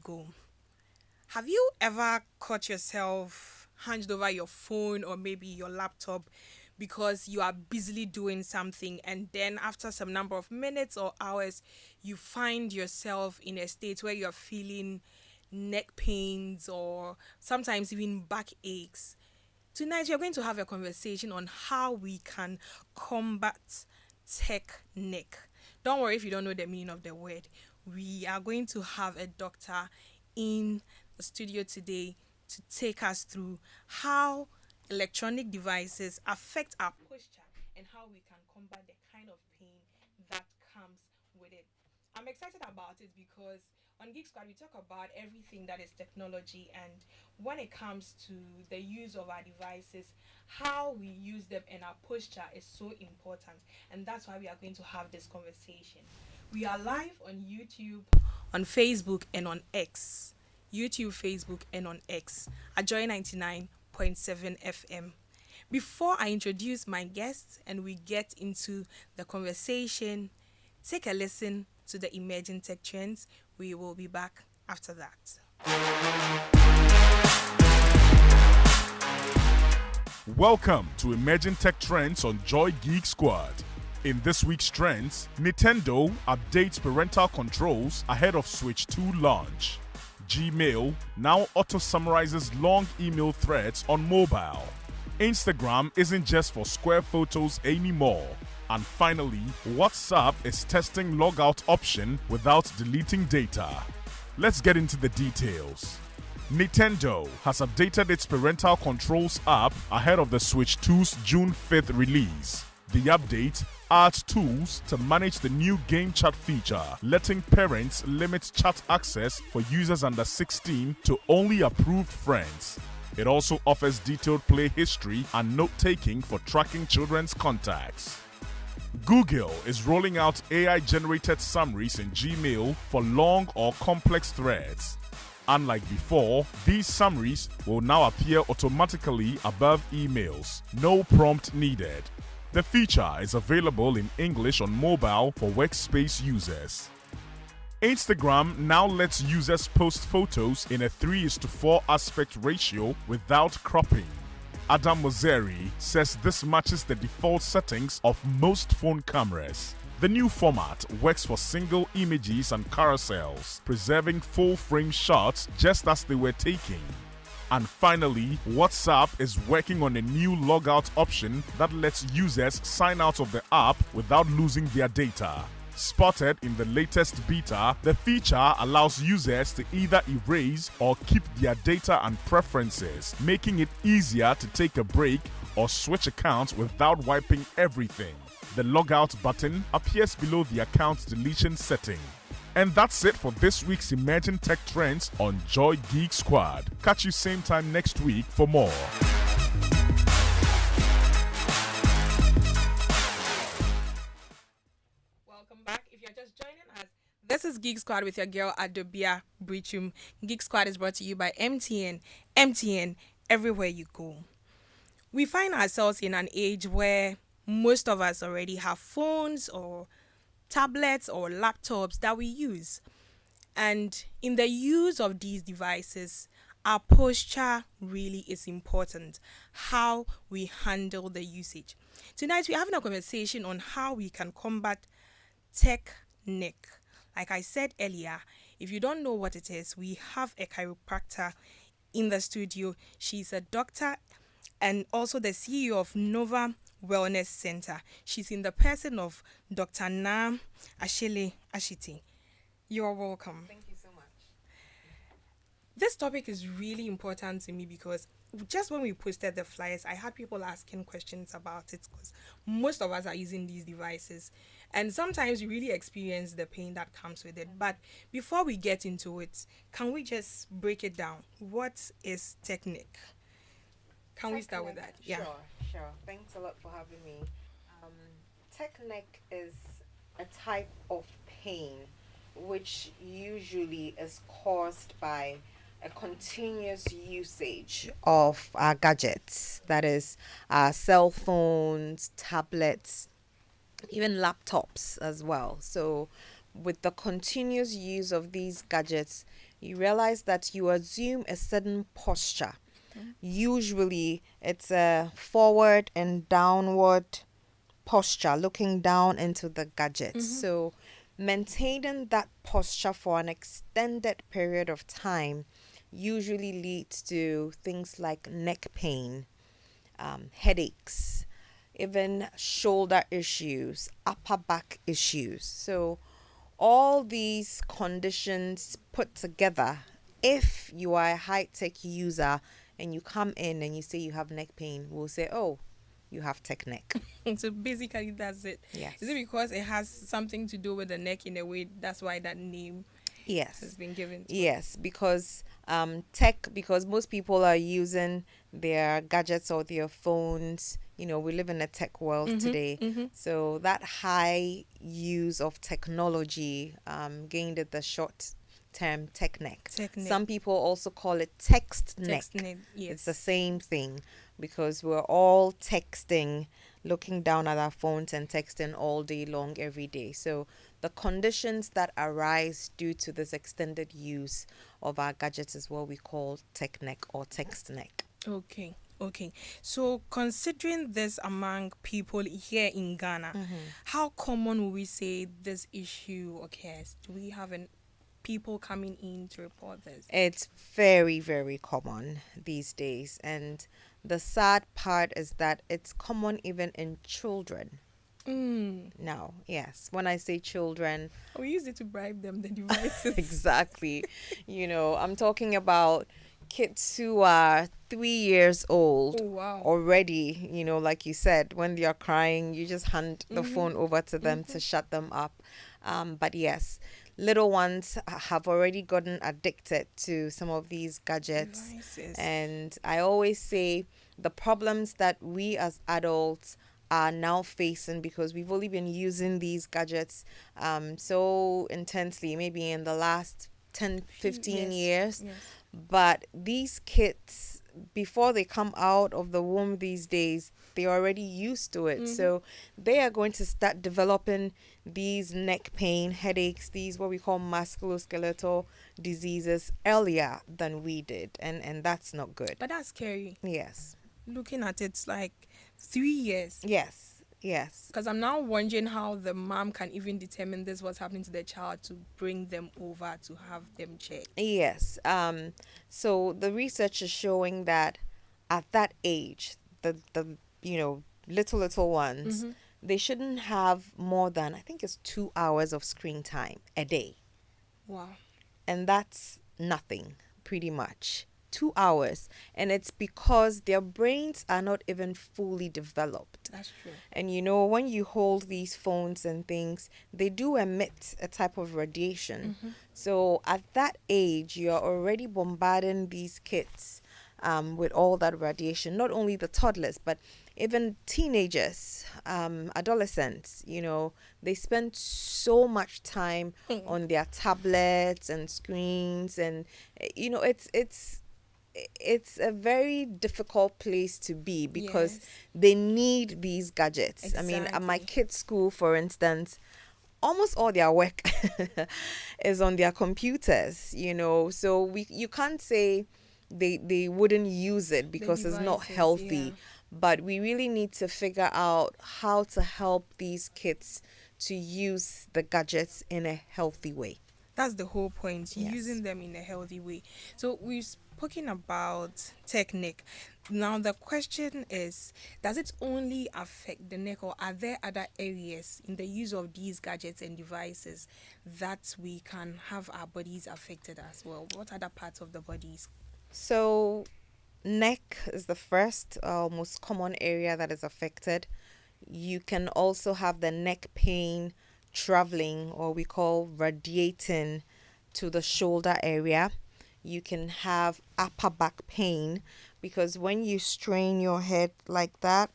go. Have you ever caught yourself hunched over your phone or maybe your laptop because you are busily doing something, and then after some number of minutes or hours you find yourself in a state where you're feeling neck pains or sometimes even back aches? Tonight, we're going to have a conversation on how we can combat tech neck. Don't worry if you don't know the meaning of the word. We are going to have a doctor in the studio today to take us through how electronic devices affect our posture and how we can combat the kind of pain that comes with it. I'm excited about it because on Geek Squad we talk about everything that is technology, and when it comes to the use of our devices, how we use them and our posture is so important, and that's why we are going to have this conversation. We are live on YouTube, on Facebook, and on X. YouTube, Facebook, and on X at Joy 99.7 FM. Before I introduce my guests and we get into the conversation, take a listen to the emerging tech trends. We will be back after that. Welcome to Emerging Tech Trends on Joy Geek Squad. In this week's trends, Nintendo updates parental controls ahead of Switch 2 launch. Gmail now auto-summarizes long email threads on mobile. Instagram isn't just for square photos anymore. And finally, WhatsApp is testing logout option without deleting data. Let's get into the details. Nintendo has updated its parental controls app ahead of the Switch 2's June 5th release. The update adds tools to manage the new game chat feature, letting parents limit chat access for users under 16 to only approved friends. It also offers detailed play history and note-taking for tracking children's contacts. Google is rolling out AI-generated summaries in Gmail for long or complex threads. Unlike before, these summaries will now appear automatically above emails, no prompt needed. The feature is available in English on mobile for workspace users. Instagram now lets users post photos in a 3:4 aspect ratio without cropping. Adam Mosseri says this matches the default settings of most phone cameras. The new format works for single images and carousels, preserving full-frame shots just as they were taken. And finally, WhatsApp is working on a new logout option that lets users sign out of the app without losing their data. Spotted in the latest beta, the feature allows users to either erase or keep their data and preferences, making it easier to take a break or switch accounts without wiping everything. The logout button appears below the account deletion setting. And that's it for this week's Emerging Tech Trends on Joy Geek Squad. Catch you same time next week for more. Welcome back. If you're just joining us, this is Geek Squad with your girl Adobea, Biritwum. Geek Squad is brought to you by MTN. MTN, everywhere you go. We find ourselves in an age where most of us already have phones or tablets or laptops that we use. And in the use of these devices, our posture really is important, how we handle the usage. Tonight, we're having a conversation on how we can combat tech neck. Like I said earlier, if you don't know what it is, we have a chiropractor in the studio. She's a doctor and also the CEO of Nova Wellness Center. She's in the person of Dr. Nam Ashile Ashiti. You're welcome. Thank you so much. This topic is really important to me because just when we posted the flyers, I had people asking questions about it because most of us are using these devices and sometimes you really experience the pain that comes with it. But before we get into it, can we just break it down? What is technique? Can we start with that? Yeah. Sure. Thanks a lot for having me. Tech neck is a type of pain which usually is caused by a continuous usage of our gadgets, that is, our cell phones, tablets, even laptops as well. So, with the continuous use of these gadgets, you realize that you assume a certain posture. Usually, it's a forward and downward posture, looking down into the gadget. So, maintaining that posture for an extended period of time usually leads to things like neck pain, headaches, even shoulder issues, upper back issues. So, all these conditions put together, if you are a high tech user and you come in and you say you have neck pain, we'll say, oh, you have tech neck. So basically, that's it. Yes. Is it because it has something to do with the neck in a way? That's why that name Yes. has been given to it? Yes, because because most people are using their gadgets or their phones. We live in a tech world today. So that high use of technology gained it the short term tech neck. Tech neck. Some people also call it text neck. Text neck, yes. It's the same thing because we're all texting, looking down at our phones and texting all day long every day. So the conditions that arise due to this extended use of our gadgets is what we call tech neck or text neck. Okay. So considering this among people here in Ghana, how common will we say this issue occurs? Do we have people coming in to report this? It's very, very common these days. And the sad part is that it's common even in children. Now, yes, when I say children, We use it to bribe them, the devices. exactly. I'm talking about kids who are 3 years old. Oh, wow. Already, like you said, when they are crying, you just hand the phone over to them to shut them up. But yes, little ones have already gotten addicted to some of these gadgets. Devices. And I always say the problems that we as adults are now facing because we've only been using these gadgets so intensely, maybe in the last 10, 15 years. Yes. But these kids, before they come out of the womb these days, they're already used to it. So they are going to start developing these neck pain, headaches, these what we call musculoskeletal diseases earlier than we did. And that's not good. But that's scary. Yes. Looking at it, like 3 years. Yes. Because I'm now wondering how the mom can even determine this, what's happening to the child, to bring them over to have them checked. Yes. So the research is showing that at that age, the little ones, they shouldn't have more than, I think it's 2 hours of screen time a day. Wow. And that's nothing, pretty much. 2 hours. And it's because their brains are not even fully developed. That's true. And when you hold these phones and things, they do emit a type of radiation. So at that age, you're already bombarding these kids with all that radiation. Not only the toddlers, but even teenagers, adolescents. They spend so much time on their tablets and screens, and it's a very difficult place to be because they need these gadgets. Exactly. I mean, at my kids' school, for instance, almost all their work is on their computers, so you can't say they wouldn't use it because it's not healthy. But we really need to figure out how to help these kids to use the gadgets in a healthy way. That's the whole point, using them in a healthy way. So we've spoken about technique. Now the question is, does it only affect the neck, or are there other areas in the use of these gadgets and devices that we can have our bodies affected as well? What other parts of the bodies? So neck is the first most common area that is affected. You can also have the neck pain traveling, or we call radiating, to the shoulder area. You can have upper back pain because when you strain your head like that,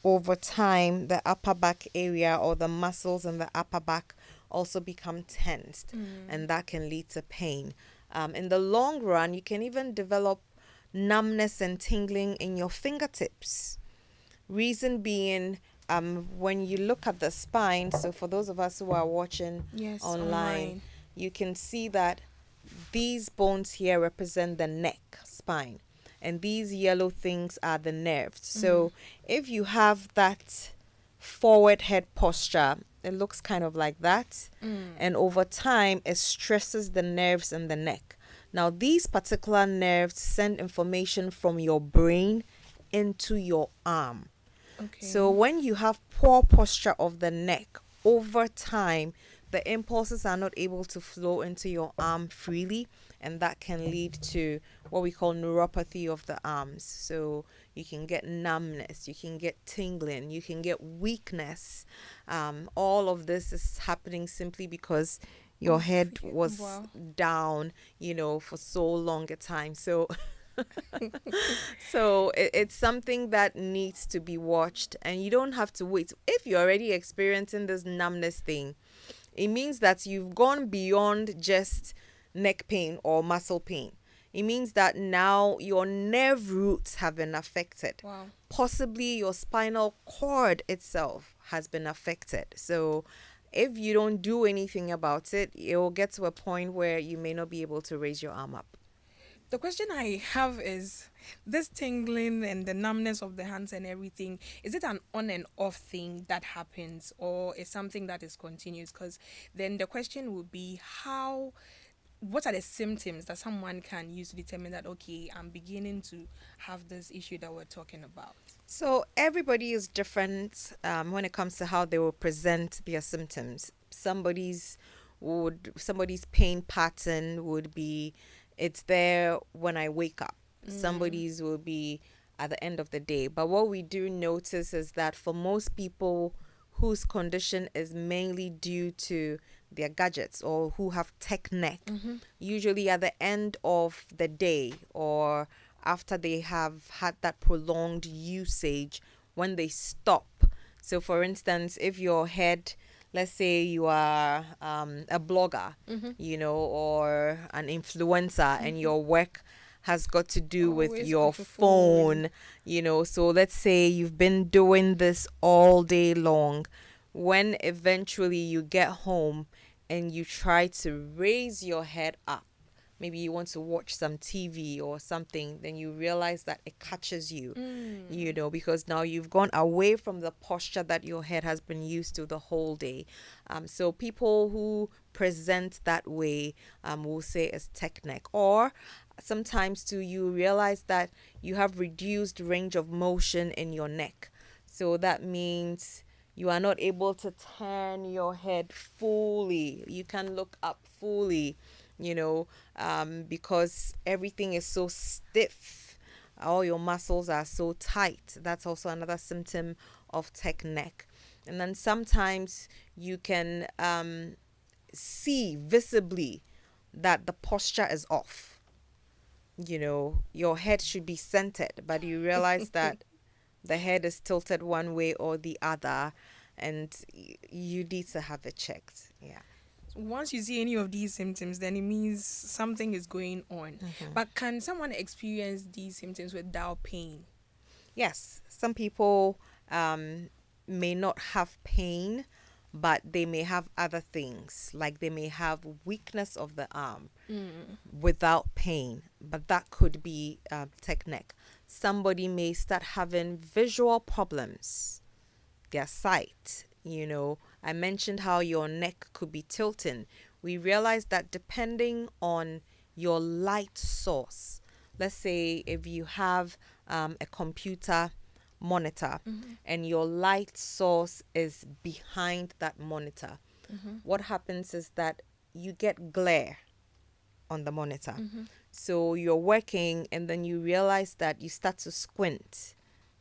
over time the upper back area or the muscles in the upper back also become tensed, and that can lead to pain. In the long run, you can even develop numbness and tingling in your fingertips. Reason being, when you look at the spine, so for those of us who are watching online, you can see that These bones here represent the neck spine, and these yellow things are the nerves. So if you have that forward head posture, it looks kind of like that, and over time it stresses the nerves in the neck. Now these particular nerves send information from your brain into your arm. So Okay. when you have poor posture of the neck, over time, the impulses are not able to flow into your arm freely, and that can lead to what we call neuropathy of the arms. So you can get numbness, you can get tingling, you can get weakness. All of this is happening simply because your head was Wow. down, for so long a time. So so it's something that needs to be watched, and you don't have to wait. If you're already experiencing this numbness thing, it means that you've gone beyond just neck pain or muscle pain. It means that now your nerve roots have been affected. Wow. Possibly your spinal cord itself has been affected. So if you don't do anything about it, it will get to a point where you may not be able to raise your arm up. The question I have is this tingling and the numbness of the hands and everything, is it an on and off thing that happens, or is something that is continuous? Because then the question would be what are the symptoms that someone can use to determine that, okay, I'm beginning to have this issue that we're talking about? So everybody is different when it comes to how they will present their symptoms. Somebody's pain pattern would be it's there when I wake up. Somebody's will be at the end of the day. But what we do notice is that for most people whose condition is mainly due to their gadgets or who have tech neck, usually at the end of the day or after they have had that prolonged usage, when they stop. So, for instance, if your head, let's say you are a blogger, or an influencer, and your work has got to do with Always your with your phone. phone. So let's say you've been doing this all day long. When eventually you get home and you try to raise your head up, maybe you want to watch some TV or something, then you realize that it catches you, because now you've gone away from the posture that your head has been used to the whole day. So people who present that way will say it's tech neck. Or sometimes too, you realize that you have reduced range of motion in your neck. So that means you are not able to turn your head fully. You can look up fully, because everything is so stiff. All your muscles are so tight. That's also another symptom of tech neck. And then sometimes you can see visibly that the posture is off. Your head should be centered, but you realize that the head is tilted one way or the other, and you need to have it checked. Yeah. Once you see any of these symptoms, then it means something is going on. But can someone experience these symptoms without pain? Yes, some people may not have pain, but they may have other things, like they may have weakness of the arm without pain, but that could be tech neck. Somebody may start having visual problems, their sight. I mentioned how your neck could be tilting. We realized that depending on your light source, let's say if you have a computer monitor and your light source is behind that monitor, what happens is that you get glare on the monitor. So you're working and then you realize that you start to squint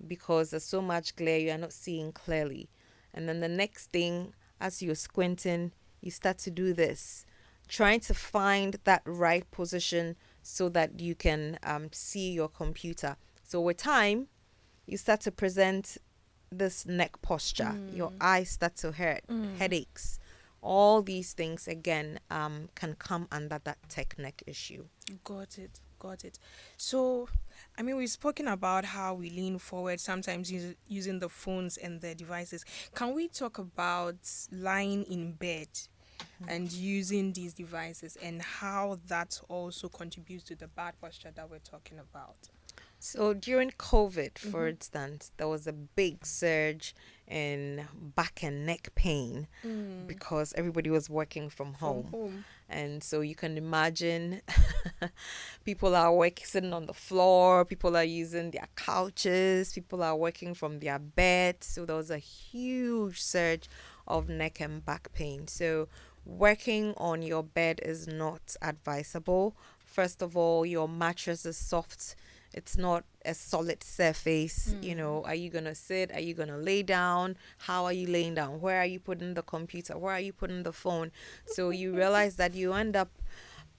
because there's so much glare, you are not seeing clearly. And then the next thing, as you're squinting, you start to do this, trying to find that right position so that you can see your computer. So with time, you start to present this neck posture. Your eyes start to hurt, headaches. All these things, again, can come under that tech neck issue. Got it. Got it. So, we've spoken about how we lean forward, sometimes using the phones and the devices. Can we talk about lying in bed? and using these devices, and how that also contributes to the bad posture that we're talking about. So during COVID, for Mm-hmm. instance, there was a big surge in back and neck pain Mm. because everybody was working from From home. home. And so you can imagine people are working sitting on the floor, people are using their couches, people are working from their beds. So there was a huge surge of neck and back pain. So working on your bed is not advisable. First of all, your mattress is soft. It's not a solid surface. You Mm. know, are you going to sit? Are you going to lay down? How are you laying down? Where are you putting the computer? Where are you putting the phone? So you realize that you end up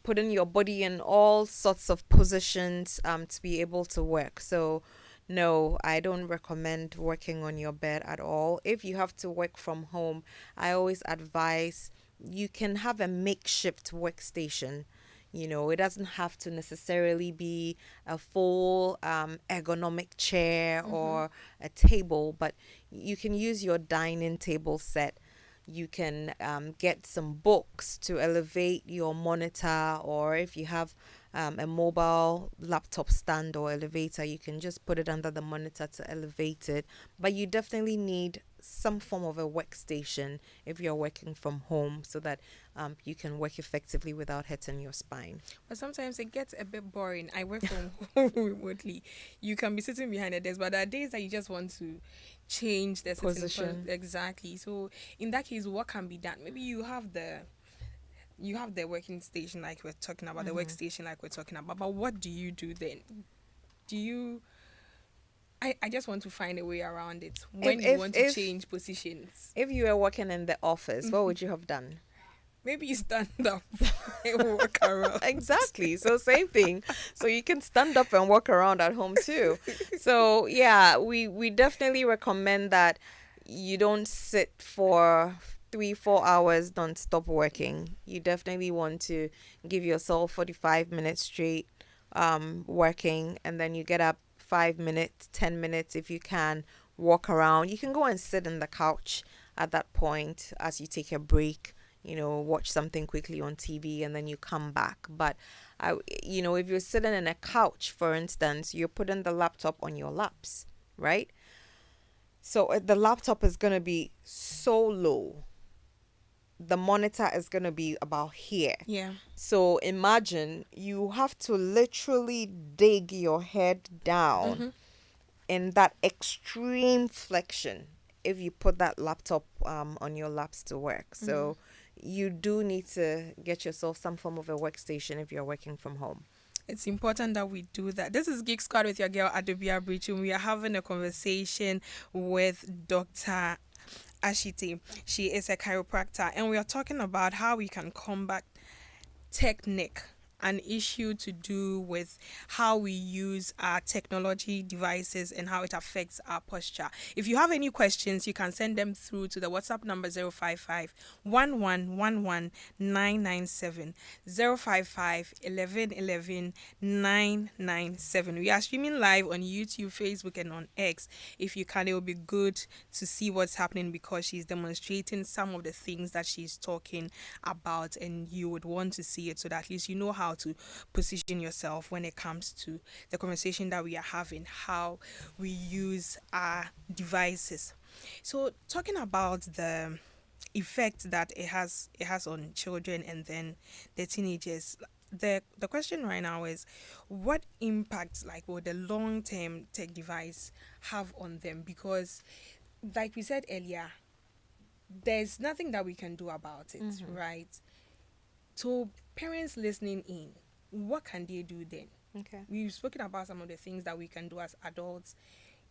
putting your body in all sorts of positions to be able to work. So, no, I don't recommend working on your bed at all. If you have to work from home, I always advise you can have a makeshift workstation. You know, it doesn't have to necessarily be a full ergonomic chair Mm-hmm. or a table, but you can use your dining table set. You can get some books to elevate your monitor, or if you have a mobile laptop stand or elevator, you can just put it under the monitor to elevate it. But you definitely need some form of a workstation if you're working from home so that you can work effectively without hurting your spine. But sometimes it gets a bit boring. I work from home remotely. You can be sitting behind a desk, but there are days that you just want to change the sitting Position. exactly. So in that case, what can be done? Maybe you have the working station like we're talking about, the Mm-hmm. workstation like we're talking about. But what do you do then? Do you I just want to find a way around it If when you if want to if change positions. if you were working in the office, what would you have done? Maybe you stand up and walk around. Exactly. So same thing. So you can stand up and walk around at home too. So yeah, we definitely recommend that you don't sit for 3 4 hours, don't stop working. You definitely want to give yourself 45 minutes straight working, and then you get up 5 minutes, 10 minutes if you can, walk around. You can go and sit in the couch at that point as you take a break, you know, watch something quickly on TV, and then you come back. But if you're sitting in a couch, for instance, you're putting the laptop on your laps, right? So the laptop is going to be so low. The monitor is going to be about here. Yeah. So imagine you have to literally dig your head down Mm-hmm. in that extreme flexion if you put that laptop on your laps to work. Mm. So you do need to get yourself some form of a workstation if you're working from home. It's important that we do that. This is Geek Squad with your girl Adobea Biritwum. We are having a conversation with Dr. Ashite. She is a chiropractor, and we are talking about how we can combat technique, an issue to do with how we use our technology devices and how it affects our posture. If you have any questions, you can send them through to the WhatsApp number 055 1111 997 055 1111 997. We are streaming live on YouTube, Facebook, and on X. If you can, it will be good to see what's happening because she's demonstrating some of the things that she's talking about, and you would want to see it so that at least you know how to position yourself when it comes to the conversation that we are having, how we use our devices. So talking about the effect that it has on children and then the teenagers, the question right now is what impact like will the long term tech device have on them, because like we said earlier, there's nothing that we can do about it, right? So parents listening in, what can they do then? Okay. We've spoken about some of the things that we can do as adults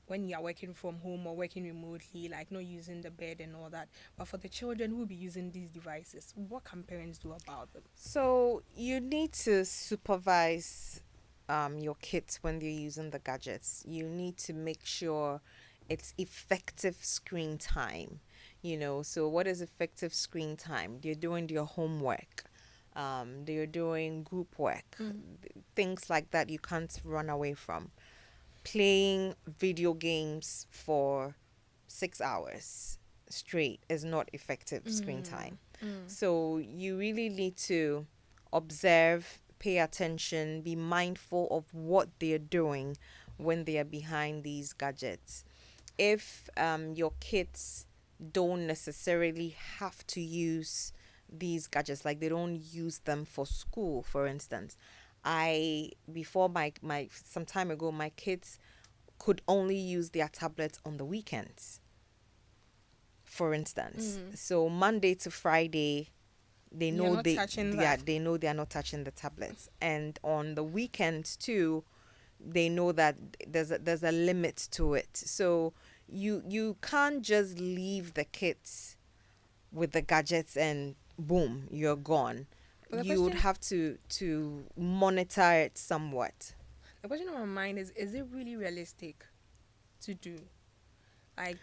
when you are working from home or working remotely, like not using the bed and all that. But for the children who will be using these devices, what can parents do about them? So you need to supervise your kids when they're using the gadgets. You need to make sure it's effective screen time. So what is effective screen time? They're doing their homework. They're doing group work, things like that you can't run away from. Playing video games for 6 hours straight is not effective screen time. So you really need to observe, pay attention, be mindful of what they're doing when they are behind these gadgets. If your kids don't necessarily have to use these gadgets, like they don't use them for school, for instance. I before my some time ago, my kids could only use their tablets on the weekends, for instance. So Monday to Friday, they You're know not touching that. they know they are not touching the tablets, and on the weekends too, they know that there's a limit to it. So you can't just leave the kids with the gadgets and boom, you're gone. But You would have to monitor it somewhat. the question on my mind is it really realistic to do? Like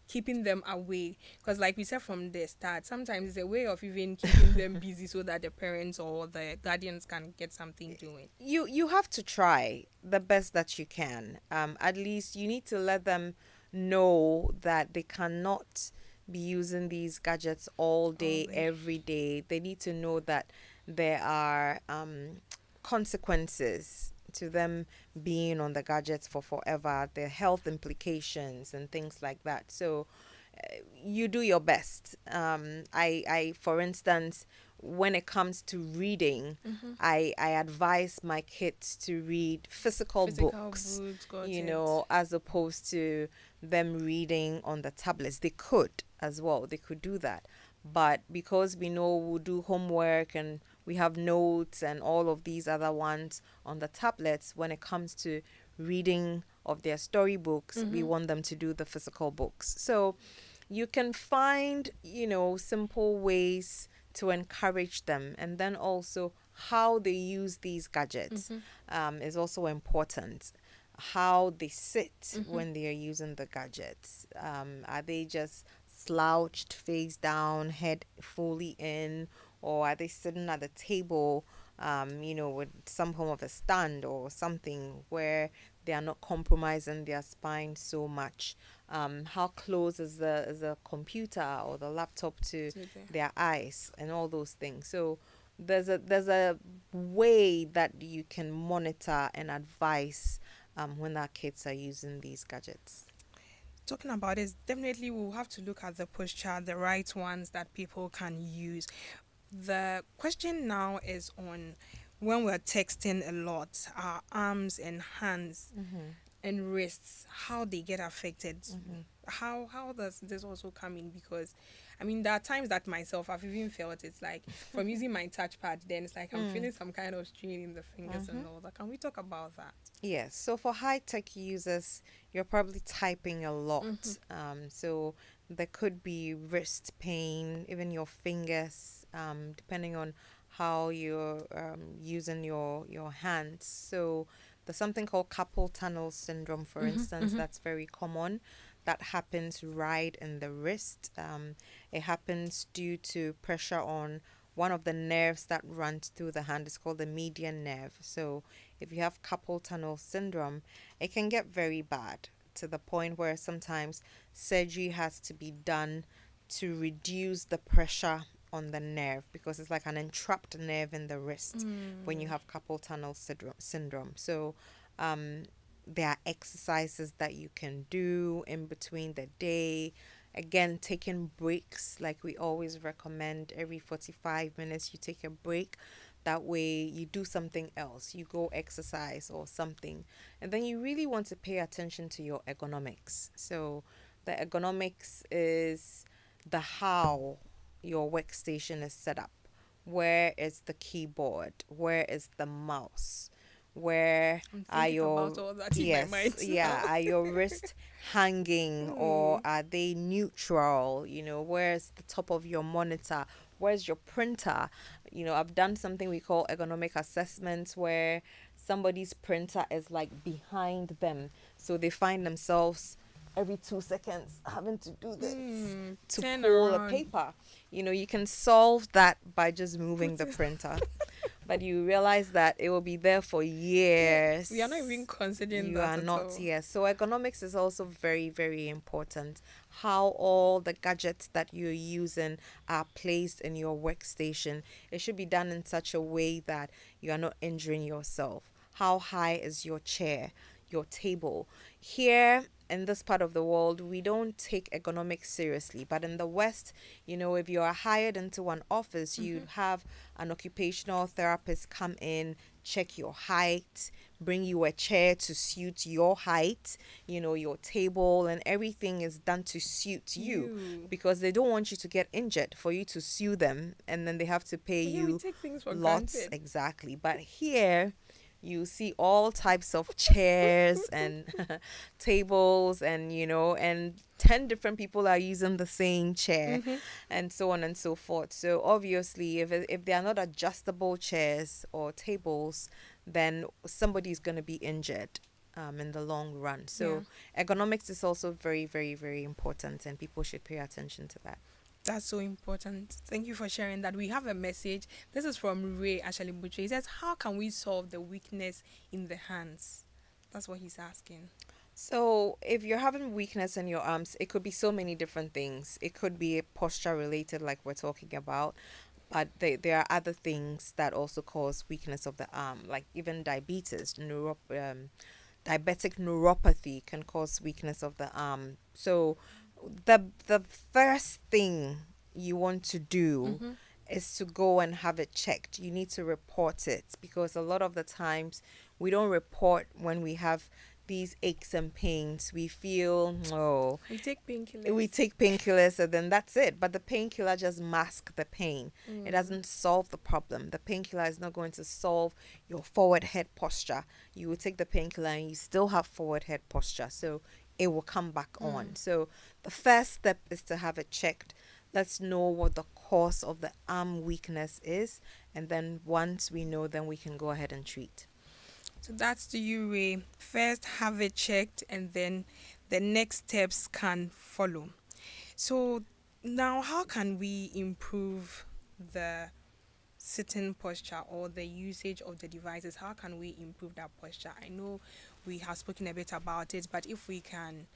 keeping them away, because like we said from the start, sometimes it's a way of even keeping them busy so that the parents or the guardians can get something doing. You have to try the best that you can. At least you need to let them know that they cannot be using these gadgets all day, day. every day. They need to know that there are consequences to them being on the gadgets for forever, the health implications and things like that. So you do your best. For instance, when it comes to reading, I advise my kids to read physical books, got you it. know, as opposed to them reading on the tablets. They could as well, they could do that. But because we know we'll do homework and we have notes and all of these other ones on the tablets, when it comes to reading of their storybooks, we want them to do the physical books. So you can find, you know, simple ways to encourage them. And then also how they use these gadgets is also important. How they sit when they are using the gadgets. Are they just slouched, face down, head fully in, or are they sitting at the table, you know, with some form of a stand or something where they are not compromising their spine so much? How close is the computer or the laptop to their eyes and all those things? So there's a way that you can monitor and advise when our kids are using these gadgets. Talking about this, definitely we'll have to look at the posture, the right ones that people can use. The question now is on when we're texting a lot, our arms and hands and wrists, how they get affected. How does this also come in? Because I mean, there are times that myself I've even felt it's like from using my touchpad, then it's like I'm feeling some kind of strain in the fingers and all that. Can we talk about that? Yes. So for high tech users, you're probably typing a lot. So there could be wrist pain, even your fingers, depending on how you're using your hands. So there's something called carpal tunnel syndrome, for instance, that's very common. That happens right in the wrist. It happens due to pressure on one of the nerves that runs through the hand. Is called the median nerve. So if you have carpal tunnel syndrome, it can get very bad to the point where sometimes surgery has to be done to reduce the pressure on the nerve, because it's like an entrapped nerve in the wrist when you have carpal tunnel syndrome. So there are exercises that you can do in between the day. Again, taking breaks, like we always recommend, every 45 minutes you take a break. That way you do something else, you go exercise or something. And then you really want to pay attention to your ergonomics. So the ergonomics is the how your workstation is set up. Where is the keyboard? Where is the mouse? Where are your about all that in my mind now. are your wrists hanging or are they neutral? You know, where's the top of your monitor? Where's your printer? You know, I've done something we call ergonomic assessments where somebody's printer is like behind them, so they find themselves every 2 seconds having to do this to turn pull around. a paper. You know, you can solve that by just moving the printer. but you realize that it will be there for Yeah, years. we are not even considering You that are at not, all. yes. So ergonomics is also very, very important. How all the gadgets that you're using are placed in your workstation. It should be done in such a way that you are not injuring yourself. How high is your chair, your table? Here in this part of the world, we don't take ergonomics seriously. But in the West, if you are hired into an office, Mm-hmm. you'd have an occupational therapist come in, check your height, bring you a chair to suit your height, your table, and everything is done to suit you You. because they don't want you to get injured for you to sue them, and then they have to pay Yeah, we you take things for lots. granted. Exactly. But here, you see all types of chairs and tables, and 10 different people are using the same chair, Mm-hmm. and so on and so forth. So obviously, if they are not adjustable chairs or tables, then somebody's going to be injured in the long run. Yeah. So ergonomics is also very, very, very important, and people should pay attention to that. That's so important. Thank you for sharing that. We have a message. This is from Ray Ashali Buche. He says, how can we solve the weakness in the hands? That's what he's asking. So, if you're having weakness in your arms, it could be so many different things. It could be posture related, like we're talking about, but there are other things that also cause weakness of the arm, like even diabetes, diabetic neuropathy can cause weakness of the arm. So, the first thing you want to do Mm-hmm. is to go and have it checked. You need to report it because a lot of the times we don't report when we have these aches and pains. We feel, oh, We take painkillers. we take painkillers and then that's it. But the painkiller just masks the pain. It Mm. doesn't solve the problem. The painkiller is not going to solve your forward head posture. You will take the painkiller and you still have forward head posture. So it will come back on. So the first step is to have it checked. Let's know what the cause of the arm weakness is. And then once we know, then we can go ahead and treat. So that's to you, Ray. First, have it checked, and then the next steps can follow. So now, how can we improve the sitting posture or the usage of the devices? How can we improve that posture? I know we have spoken a bit about it, but if we can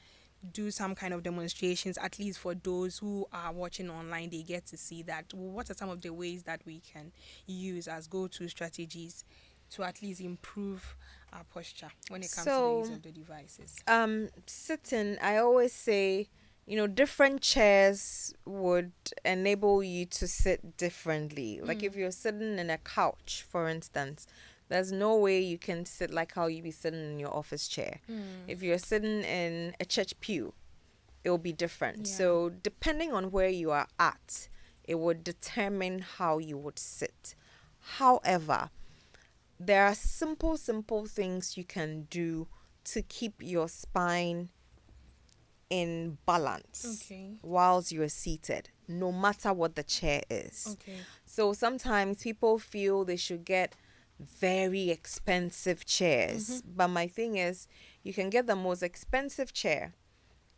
do some kind of demonstrations, at least for those who are watching online, they get to see that what are some of the ways that we can use as go-to strategies to at least improve our posture when it comes to the use So, of the devices. sitting, I always say, different chairs would enable you to sit differently. Like if you're sitting in a couch, for instance, there's no way you can sit like how you be sitting in your office chair. If you're sitting in a church pew, it will be different. Yeah. So depending on where you are at, it would determine how you would sit. However, there are simple things you can do to keep your spine in balance Okay. whilst you're seated, no matter what the chair is. Okay. So sometimes people feel they should get very expensive chairs, but my thing is, you can get the most expensive chair.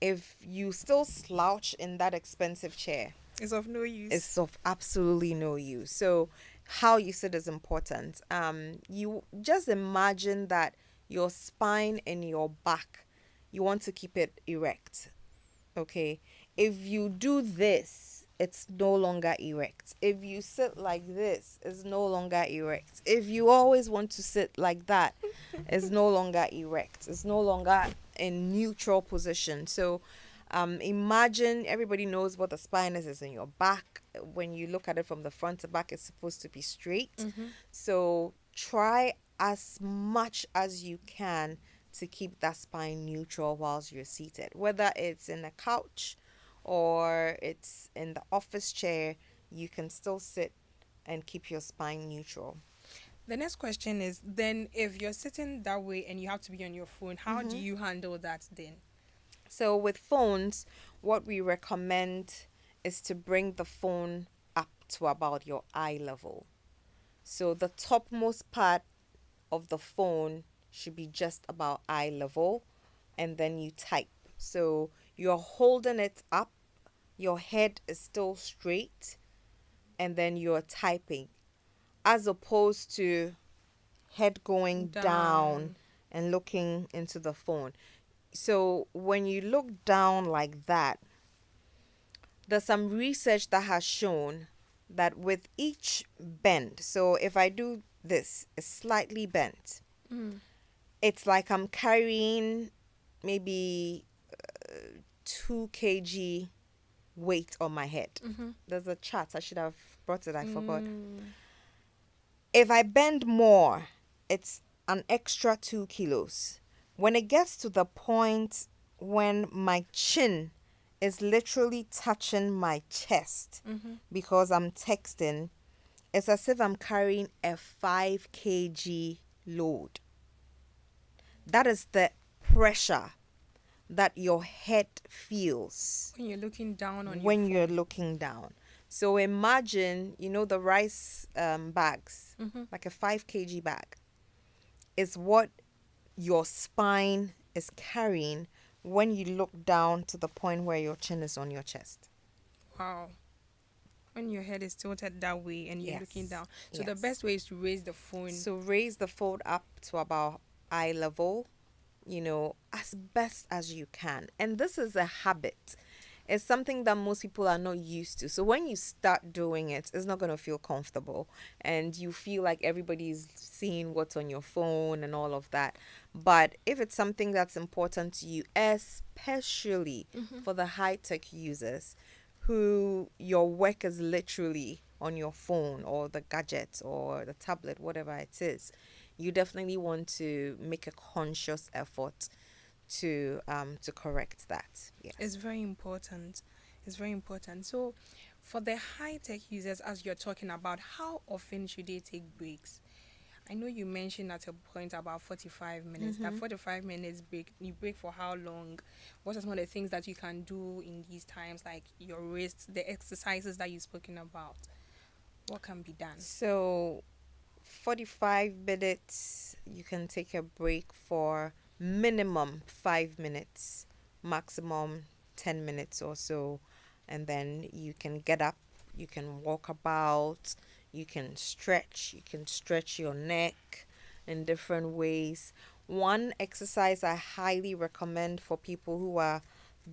If you still slouch in that expensive chair, It's of no use. is of absolutely no use. So how you sit is important. You just imagine that your spine and your back, you want to keep it erect. Okay. If you do this, it's no longer erect. If you sit like this, it's no longer erect. If you always want to sit like that, it's no longer erect. It's no longer in neutral position. So imagine everybody knows what the spine is in your back. When you look at it from the front to back, it's supposed to be straight. So try as much as you can to keep that spine neutral whilst you're seated, whether it's in a couch or it's in the office chair. You can still sit and keep your spine neutral. The next question is then if you're sitting that way and you have to be on your phone, how do you handle that then? So with phones, what we recommend is to bring the phone up to about your eye level. So the topmost part of the phone should be just about eye level, and then you type. So you're holding it up, your head is still straight, and then you're typing. as opposed to head going down Down. and looking into the phone. So when you look down like that, there's some research that has shown that with each bend, so if I do this, it's slightly bent, Mm. it's like I'm carrying maybe 2 kg weight on my head. Mm-hmm. There's a chart, I should have brought it, I forgot. Mm. If I bend more, it's an extra 2 kilos. When it gets to the point when my chin is literally touching my chest Mm-hmm. because I'm texting, it's as if I'm carrying a 5 kg load. That is the pressure that your head feels When you're looking down on when your you're phone. looking down. So imagine, the rice bags, Mm-hmm. like a 5 kg bag, is what your spine is carrying when you look down to the point where your chin is on your chest. Wow. When your head is tilted that way and you're looking Yes. down. So the Yes. best way is to raise the phone. So raise the fold up to about eye level, as best as you can. And this is a habit. It's something that most people are not used to. So when you start doing it, it's not going to feel comfortable and you feel like everybody's seeing what's on your phone and all of that. But if it's something that's important to you, especially for the high-tech users who your work is literally on your phone or the gadget or the tablet, whatever it is, you definitely want to make a conscious effort to correct that. Yes. It's very important. It's very important. So, for the high tech users, as you're talking about, how often should they take breaks? I know you mentioned at a point about 45 minutes. That 45 minutes break, you break for how long? What are some of the things that you can do in these times, like your wrists, the exercises that you've spoken about? What can be done? So 45 minutes, you can take a break for minimum 5 minutes, maximum 10 minutes or so, and then you can get up, you can walk about, you can stretch your neck in different ways. One exercise I highly recommend for people who are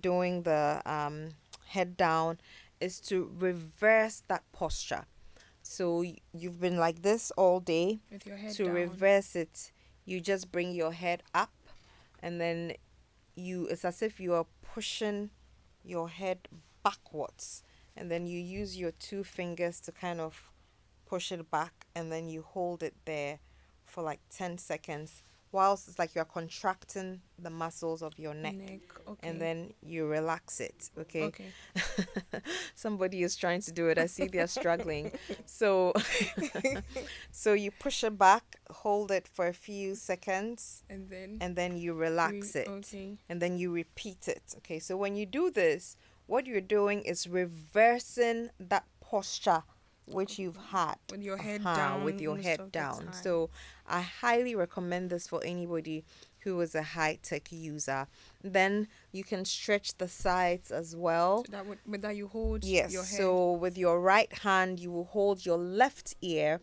doing the head down is to reverse that posture. So you've been like this all day. With your head To down. reverse it, you just bring your head up, and then it's as if you are pushing your head backwards, and then you use your 2 fingers to kind of push it back, and then you hold it there for like 10 seconds whilst it's like you're contracting the muscles of your neck, Okay. and then you relax it. Okay. Okay. Somebody is trying to do it. I see they're struggling. So so you push it back, hold it for a few seconds, And and then you relax it. Okay. And then you repeat it. Okay, so when you do this, what you're doing is reversing that posture which you've had With your head down. with your most head of the down. time. So I highly recommend this for anybody who is a high-tech user. Then you can stretch the sides as well. So that with that you hold Yes, your head. so with your right hand, you will hold your left ear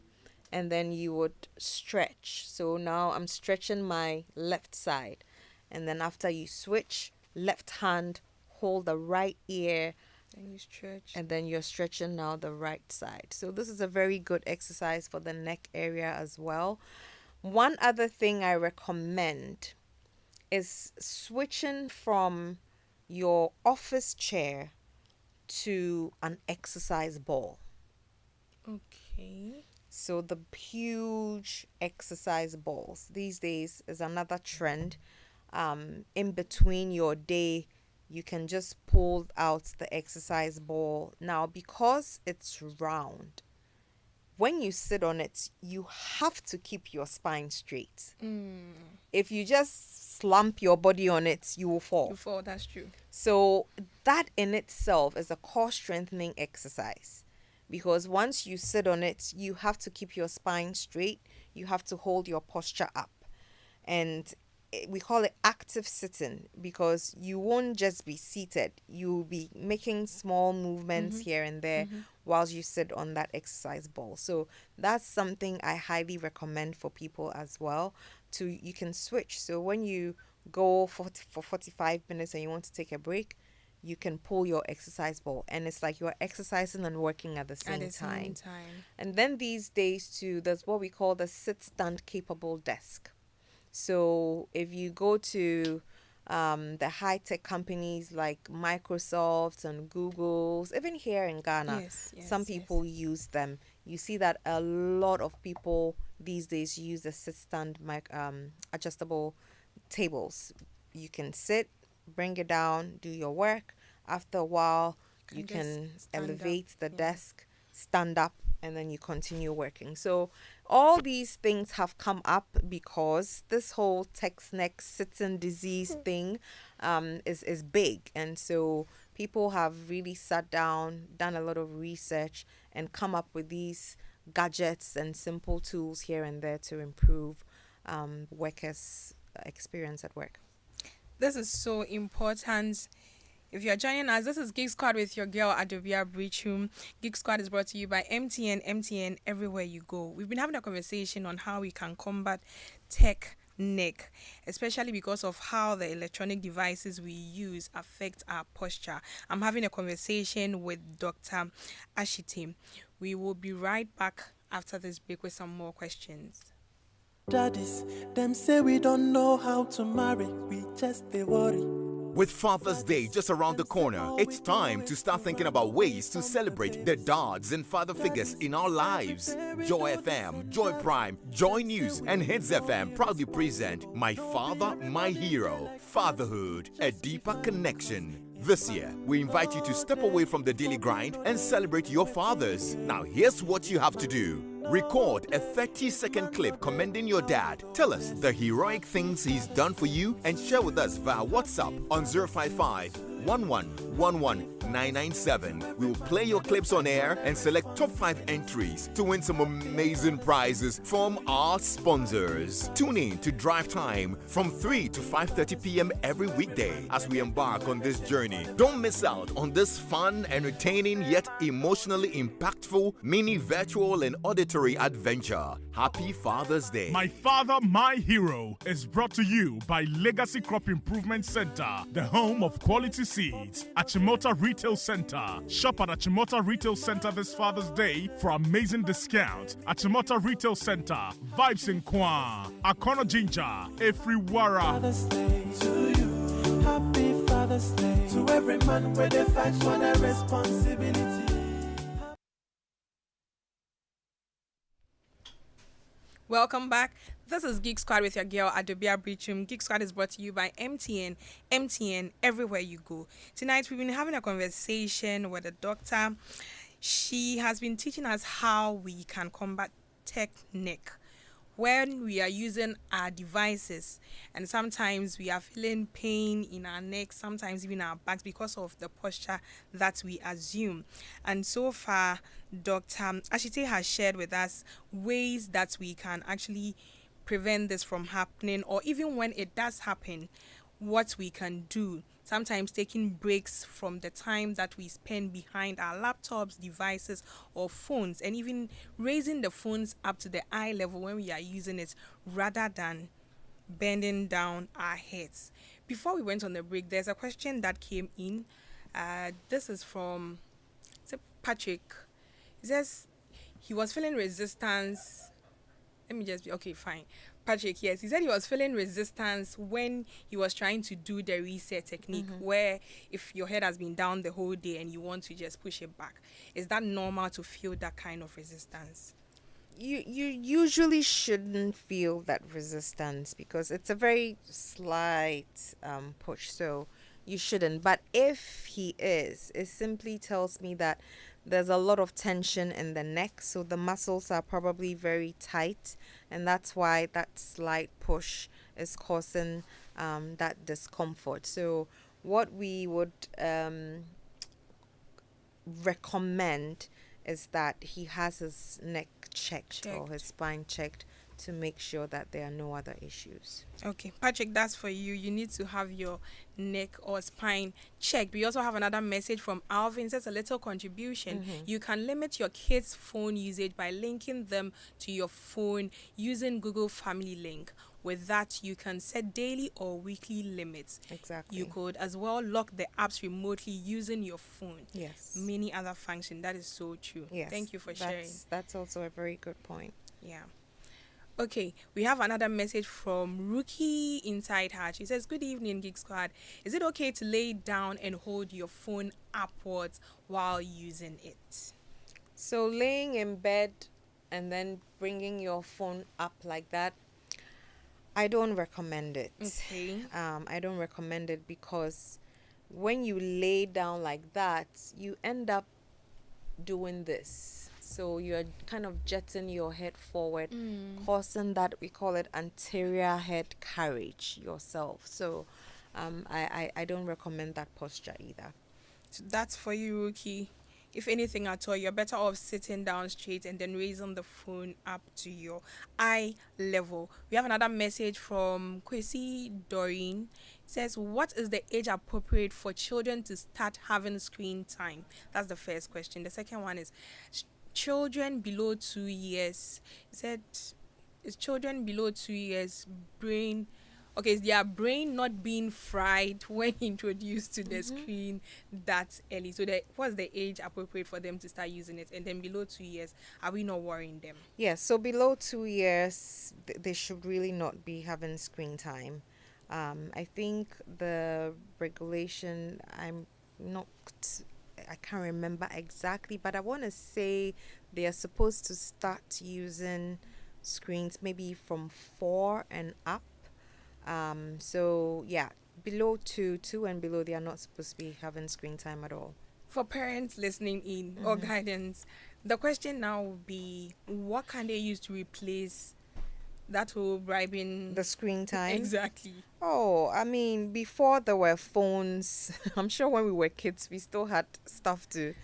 and then you would stretch. So now I'm stretching my left side. And then after you switch, left hand, hold the right ear, Then you stretch. and then you're stretching now the right side. So this is a very good exercise for the neck area as well. One other thing I recommend is switching from your office chair to an exercise ball. Okay. So the huge exercise balls these days is another trend. In between your day, you can just pull out the exercise ball. Now, because it's round, when you sit on it, you have to keep your spine straight. If you just slump your body on it, you will fall. You fall, that's true. So that in itself is a core strengthening exercise, because once you sit on it, you have to keep your spine straight. You have to hold your posture up. And we call it active sitting, because you won't just be seated, you'll be making small movements Mm-hmm. here and there Mm-hmm. whilst you sit on that exercise ball. So that's something I highly recommend for people as well. To You can switch. So when you go for 45 minutes and you want to take a break, you can pull your exercise ball, and it's like you're exercising and working at the At same the same time. time. And then these days too, there's what we call the sit stand capable desk. So if you go to the high tech companies like Microsoft and Google's, even here in Ghana, Yes, some yes, yes. people use them. You see that a lot of people these days use the sit stand adjustable tables. You can sit, bring it down, do your work. After a while, you Can just can stand up. elevate the Yeah. desk, stand up, and then you continue working. So all these things have come up because this whole text neck sitting disease thing is big, and so people have really sat down, done a lot of research, and come up with these gadgets and simple tools here and there to improve workers' experience at work. This is so important. If you're joining us, this is Geek Squad with your girl Adobea Biritwum. Geek Squad is brought to you by MTN. MTN everywhere you go. We've been having a conversation on how we can combat tech neck, especially because of how the electronic devices we use affect our posture. I'm having a conversation with Dr. Ashite. We will be right back after this break with some more questions. Daddies, them say we don't know how to marry, we just they worry. With Father's Day just around the corner, it's time to start thinking about ways to celebrate the dads and father figures in our lives. Joy FM, Joy Prime, Joy News, and Hits FM proudly present My Father, My Hero. Fatherhood, a deeper connection. This year, we invite you to step away from the daily grind and celebrate your fathers. Now, here's what you have to do. Record a 30-second clip commending your dad. Tell us the heroic things he's done for you and share with us via WhatsApp on 055 997. We will play your clips on air and select top 5 entries to win some amazing prizes from our sponsors. Tune in to Drive Time from 3 to 5:30 p.m. every weekday as we embark on this journey. Don't miss out on this fun, entertaining, yet emotionally impactful mini virtual and auditory adventure. Happy Father's Day. My Father, My Hero is brought to you by Legacy Crop Improvement Center, the home of quality seeds. Achimota Retail Center. Shop at Achimota Retail Center this Father's Day for amazing discount. Achimota Retail Center. Vibes in Kwan. Akono Ginger. Efriwara. Father's Day to you, happy Father's Day to every man where they fight for their responsibility. Welcome back. This is Geek Squad with your girl Adobea Biritwum. Geek Squad is brought to you by MTN. MTN everywhere you go. Tonight we've been having a conversation with a doctor. She has been teaching us how we can combat tech neck when we are using our devices, and sometimes we are feeling pain in our neck, sometimes even our backs, because of the posture that we assume. And so far, Dr. Ashite has shared with us ways that we can actually prevent this from happening, or even when it does happen, what we can do. Sometimes taking breaks from the time that we spend behind our laptops, devices, or phones, and even raising the phones up to the eye level when we are using it, rather than bending down our heads. Before we went on the break, there's a question that came in. This is from Patrick. He says he was feeling resistance. Let me just be okay, fine. Patrick, yes, he said he was feeling resistance when he was trying to do the reset technique, where if your head has been down the whole day and you want to just push it back. Is that normal to feel that kind of resistance? You usually shouldn't feel that resistance because it's a very slight push, so you shouldn't. But if he is, it simply tells me that there's a lot of tension in the neck, so the muscles are probably very tight, and that's why that slight push is causing that discomfort. So what we would recommend is that he has his neck checked or his spine checked to make sure that there are no other issues. Okay, Patrick, that's for you. You need to have your neck or spine checked. We also have another message from Alvin. Says a little contribution. You can limit your kids' phone usage by linking them to your phone using Google Family Link. With that, you can set daily or weekly limits. Exactly. You could as well lock the apps remotely using your phone. Yes. Many other functions. That is so true. Yes. Thank you for sharing. That's also a very good point. Yeah. Okay, we have another message from Rookie Inside Hatch. He says, "Good evening, Geek Squad. Is it okay to lay down and hold your phone upwards while using it?" So laying in bed and then bringing your phone up like that, I don't recommend it. Okay. I don't recommend it because when you lay down like that, you end up doing this. So you're kind of jetting your head forward, causing that, we call it anterior head carriage yourself. So I don't recommend that posture either. So that's for you, Rookie. If anything at all, you're better off sitting down straight and then raising the phone up to your eye level. We have another message from Kwesi Doreen. It says, "What is the age appropriate for children to start having screen time?" That's the first question. The second one is, children below 2 years. It said, is children below 2 years brain... Okay, is their brain not being fried when introduced to the screen that early? So what's the age appropriate for them to start using it? And then below 2 years, are we not worrying them? Yes, so below 2 years, they should really not be having screen time. I think the regulation, I can't remember exactly, but I want to say they are supposed to start using screens maybe from 4 and up. So yeah, below two and below, they are not supposed to be having screen time at all. For parents listening in or guidance, the question now will be, what can they use to replace that whole bribing The screen time? Exactly. Oh, I mean, before there were phones, I'm sure when we were kids, we still had stuff to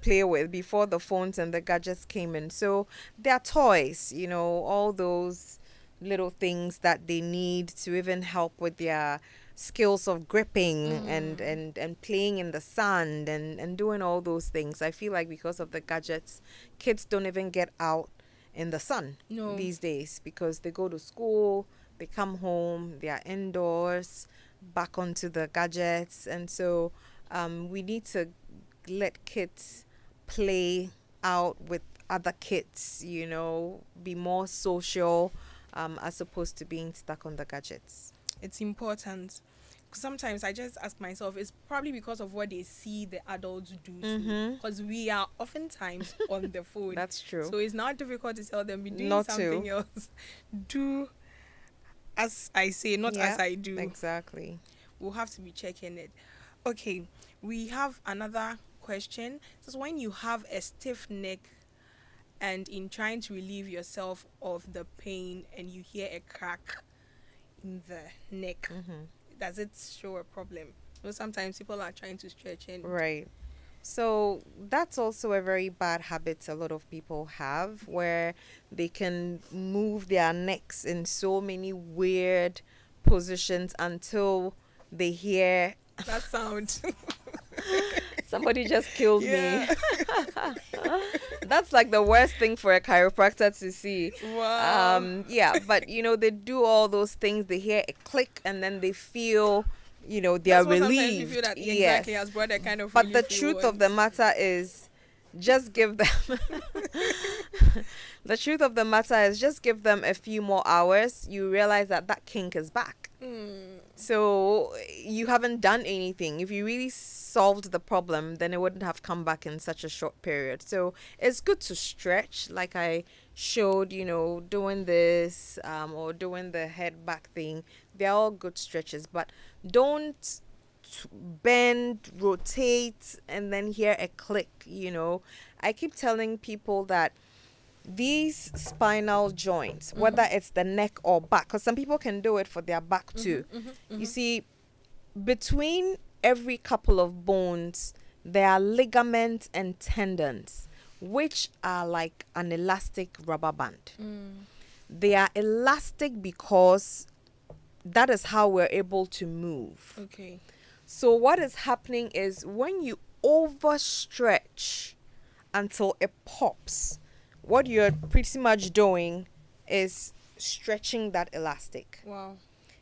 play with before the phones and the gadgets came in. So they're toys, all those little things that they need to even help with their skills of gripping and playing in the sand and doing all those things. I feel like because of the gadgets, kids don't even get out in the sun these days because they go to school, they come home, they are indoors, back onto the gadgets. And so we need to let kids play out with other kids, be more social, as opposed to being stuck on the gadgets. It's important. Sometimes I just ask myself, it's probably because of what they see the adults do. Because we are oftentimes on the phone. That's true. So it's not difficult to tell them, be doing Not something to. else. Do as I say, not as I do. Exactly. We'll have to be checking it. Okay, we have another question. So when you have a stiff neck and in trying to relieve yourself of the pain and you hear a crack in the neck, does it show a problem? Sometimes people are trying to stretch in. Right. So that's also a very bad habit a lot of people have, where they can move their necks in so many weird positions until they hear that sound. Somebody just killed me. That's like the worst thing for a chiropractor to see. Wow. Yeah, but they do all those things. They hear a click and then they feel, they That's are what sometimes you relieved. feel that Yes. exactly has brought a kind of But the relief you truth of want. the matter is, just give them the truth of the matter is just give them a few more hours. You realize that kink is back. So you haven't done anything. If you really solved the problem, then it wouldn't have come back in such a short period. So it's good to stretch, like I showed, doing this or doing the head back thing. They're all good stretches, but don't bend, rotate, and then hear a click. I keep telling people that these spinal joints, whether it's the neck or back, because some people can do it for their back too. You see, between every couple of bones, there are ligaments and tendons, which are like an elastic rubber band. They are elastic because that is how we're able to move. Okay. So what is happening is when you overstretch until it pops, what you're pretty much doing is stretching that elastic. Wow.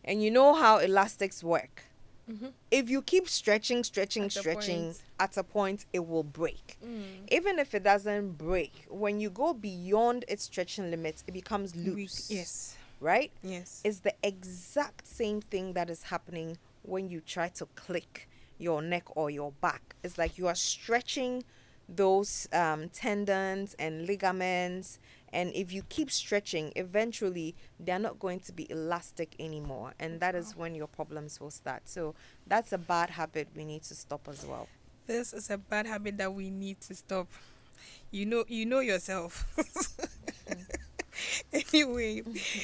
And you know how elastics work. Mm-hmm. If you keep stretching, At a point. at a point it will break. Mm. Even if it doesn't break, when you go beyond its stretching limits, it becomes Weak. loose. Yes. Right? Yes. It's the exact same thing that is happening when you try to click your neck or your back. It's like you are stretching those tendons and ligaments, and if you keep stretching, eventually they're not going to be elastic anymore, and that is when your problems will start. So that's a bad habit we need to stop as well. This is a bad habit that we need to stop. You know yourself. Anyway,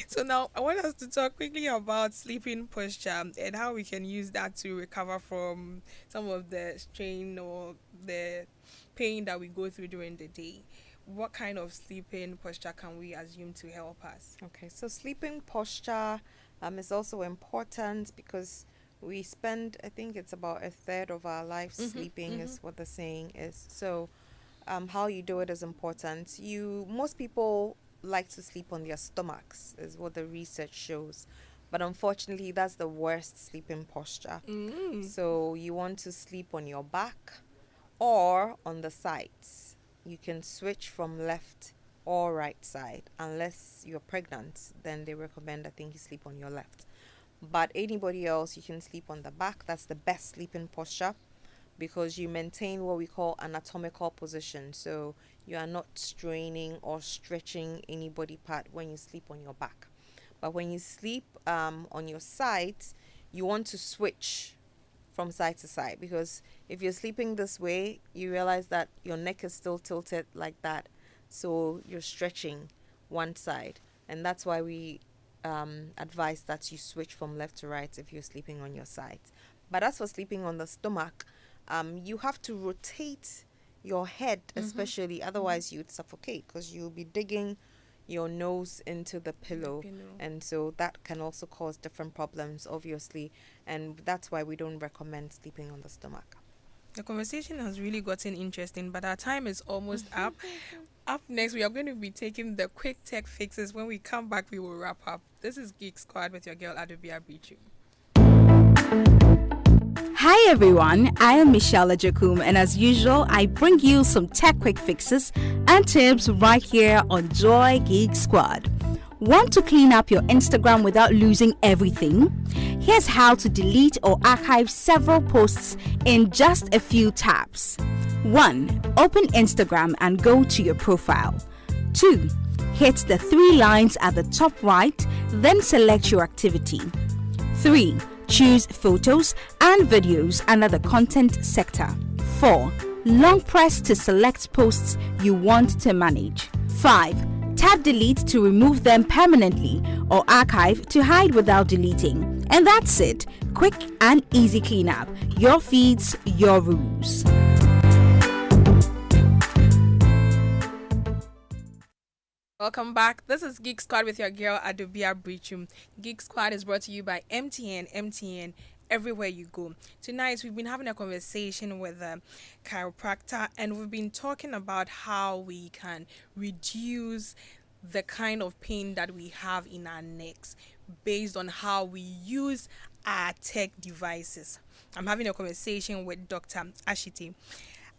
so now I want us to talk quickly about sleeping posture and how we can use that to recover from some of the strain or the pain that we go through during the day. What kind of sleeping posture can we assume to help us? Okay, so sleeping posture is also important because we spend, I think it's about a third of our life sleeping, is what the saying is. So how you do it is important. Most people like to sleep on their stomachs, is what the research shows. But unfortunately, that's the worst sleeping posture. So you want to sleep on your back or on the sides. You can switch from left or right side. Unless you're pregnant, then they recommend, I think, you sleep on your left. But anybody else, you can sleep on the back. That's the best sleeping posture because you maintain what we call anatomical position. So you are not straining or stretching any body part when you sleep on your back. But when you sleep on your sides, you want to switch from side to side, because if you're sleeping this way, you realize that your neck is still tilted like that. So you're stretching one side. And that's why we advise that you switch from left to right if you're sleeping on your sides. But as for sleeping on the stomach, you have to rotate your head, especially, otherwise you'd suffocate because you'll be digging your nose into the pillow, and so that can also cause different problems, obviously, and that's why we don't recommend sleeping on the stomach. The conversation has really gotten interesting, but our time is almost up. Up next, we are going to be taking the quick tech fixes. When we come back, we will wrap up. This is Geek Squad with your girl Adobea Biritwum. Hi everyone, I am Michelle Ajakum, and as usual, I bring you some tech quick fixes and tips right here on Joy Geek Squad. Want to clean up your Instagram without losing everything? Here's how to delete or archive several posts in just a few taps. 1. Open Instagram and go to your profile. 2. Hit the 3 lines at the top right, then select your activity. 3. Choose photos and videos under the content sector. 4. Long press to select posts you want to manage. 5. Tap delete to remove them permanently or archive to hide without deleting. And that's it. Quick and easy cleanup. Your feeds, your rules. Welcome back. This is Geek Squad with your girl Adobea Biritwum. Geek Squad is brought to you by MTN everywhere you go. Tonight we've been having a conversation with a chiropractor, and we've been talking about how we can reduce the kind of pain that we have in our necks based on how we use our tech devices. I'm having a conversation with Dr. Ashiti.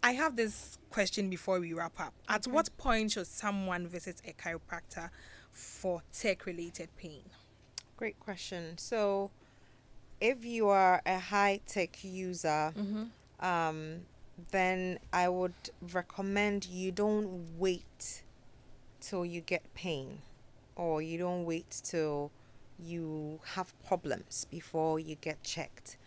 I have this question before we wrap up. At what point should someone visit a chiropractor for tech-related pain? Great question. So, if you are a high-tech user, then I would recommend you don't wait till you get pain, or you don't wait till you have problems before you get checked.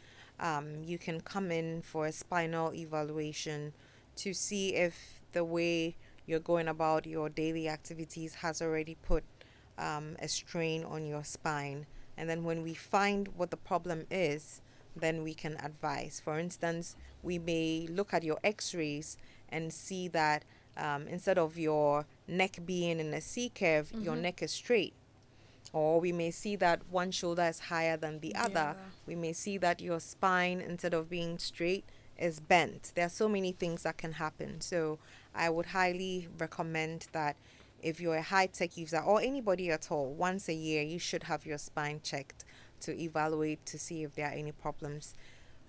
You can come in for a spinal evaluation to see if the way you're going about your daily activities has already put a strain on your spine. And then when we find what the problem is, then we can advise. For instance, we may look at your x-rays and see that instead of your neck being in a C curve, your neck is straight. Or we may see that one shoulder is higher than the The other. other. We may see that your spine, instead of being straight, is bent. There are so many things that can happen. So I would highly recommend that if you're a high tech user or anybody at all, once a year you should have your spine checked to evaluate to see if there are any problems.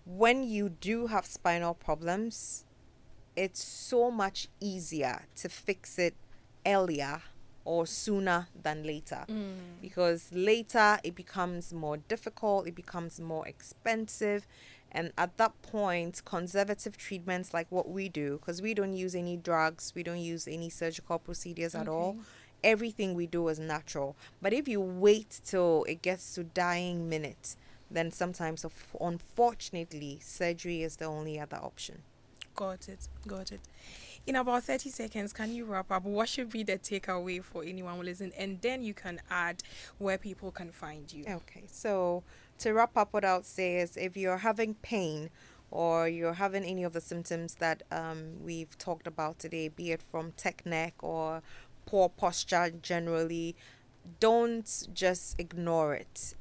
When you do have spinal problems, it's so much easier to fix it earlier or sooner than later, because later it becomes more difficult, it becomes more expensive, and at that point conservative treatments like what we do, because we don't use any drugs, we don't use any surgical procedures at all, everything we do is natural. But if you wait till it gets to dying minute, then sometimes unfortunately surgery is the only other option. Got it. Got it. In about 30 seconds, can you wrap up? What should be the takeaway for anyone who listen? And then you can add where people can find you. Okay, so to wrap up, what I would say is if you're having pain or you're having any of the symptoms that we've talked about today, be it from tech neck or poor posture generally, don't just ignore it.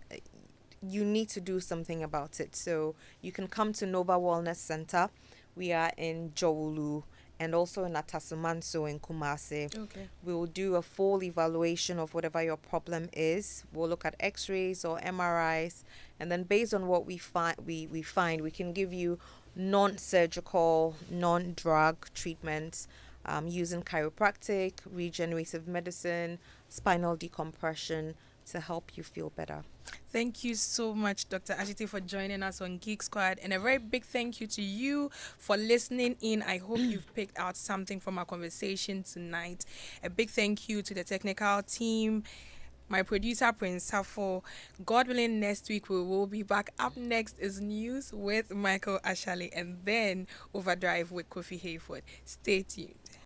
You need to do something about it. So you can come to Nova Wellness Center. We are in Jowulu and also in Atasumanso in Kumasi. Okay. We will do a full evaluation of whatever your problem is. We'll look at x-rays or MRIs, and then based on what we find, we can give you non-surgical, non-drug treatments using chiropractic, regenerative medicine, spinal decompression to help you feel better. Thank you so much, Dr. Ashiti, for joining us on Geek Squad. And a very big thank you to you for listening in. I hope you've picked out something from our conversation tonight. A big thank you to the technical team, my producer, Prince Safo. God willing, next week we will be back. Up next is news with Michael Ashali, and then Overdrive with Kofi Hayford. Stay tuned.